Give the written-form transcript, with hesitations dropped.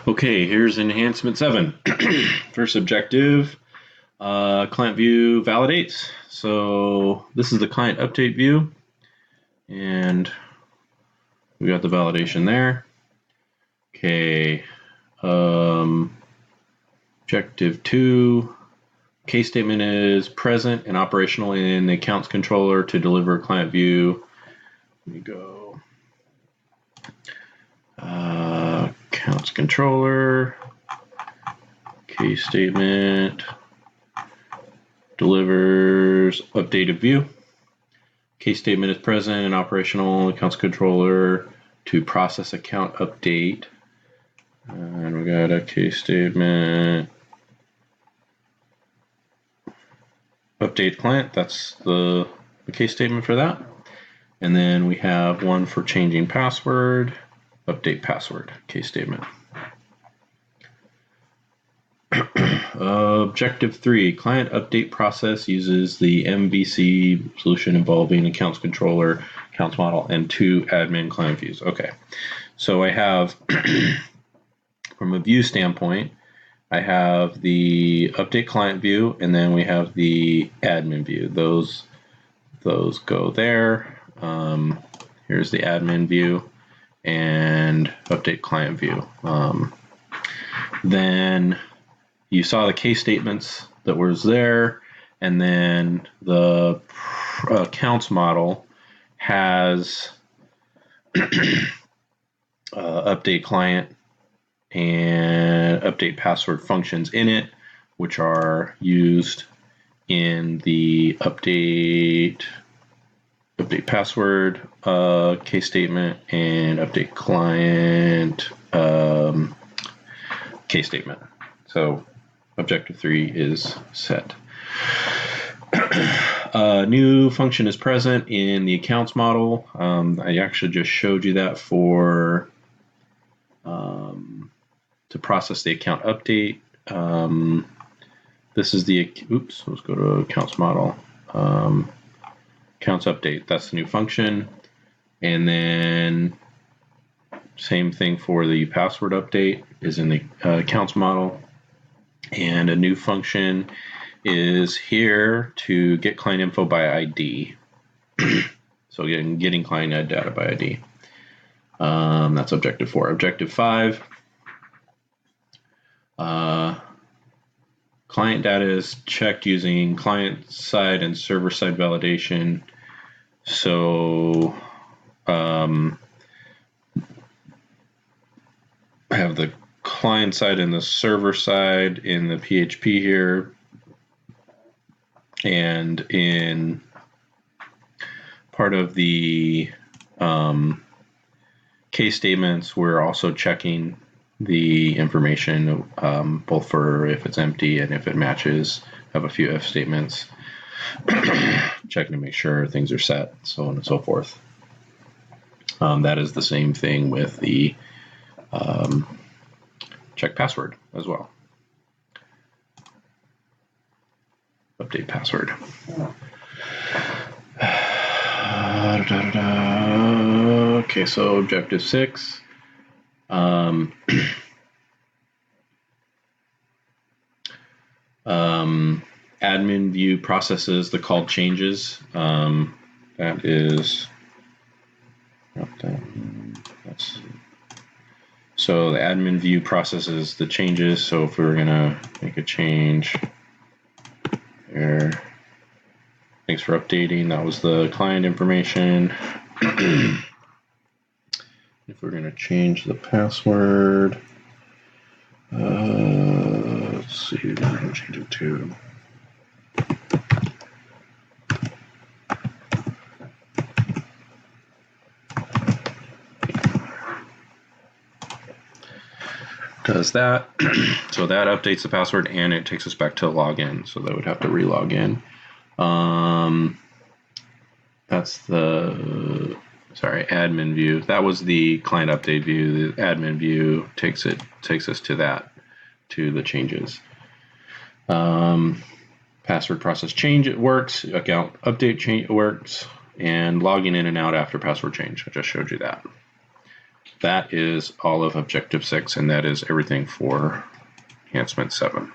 Okay, here's enhancement 7. First objective, client view validates. So this is the client update view, and we got the validation there. Okay, objective 2, case statement is present and operational in the accounts controller to deliver client view. Let me go. Accounts controller, case statement, delivers updated view. Case statement is present and operational accounts controller to process account update. And we got a case statement update client. That's the case statement for that. And then we have one for changing password, update password, case statement. Objective 3, client update process uses the MVC solution involving accounts controller, accounts model, and 2 admin client views. Okay, so I have, from a view standpoint, I have the update client view, and then we have the admin view. Those go there. Here's the admin view and update client view. Then you saw the case statements that was there, and then the accounts model has update client and update password functions in it, which are used in the update password case statement and update client case statement. So objective 3 is set. New function is present in the accounts model. I actually just showed you that for to process the account update. This is the, oops, let's go to accounts model. Accounts update, that's the new function. And then same thing for the password update is in the accounts model. And a new function is here to get client info by ID. So getting client data by ID. That's objective 4. Objective 5. Client data is checked using client side and server side validation. So I have the client side and the server side in the PHP here. And in part of the case statements, we're also checking the information both for if it's empty and if it matches. Have a few if statements, checking to make sure things are set, so on and so forth. That is the same thing with the check password as well. Update password. Okay, so objective 6. Admin view processes the called changes. That is that's so the admin view processes the changes. So if we were gonna make a change here, thanks for updating. That was the client information. If we're gonna change the password, let's see, we're gonna change it to. Does that. So that updates the password and it takes us back to login. So that would have to re-log in. That's the, sorry, admin view. That was the client update view. The admin view takes us to that, to the changes. Password process change, it works. Account update change works. And logging in and out after password change. I just showed you that. that is all of Objective 6, and that is everything for Enhancement 7.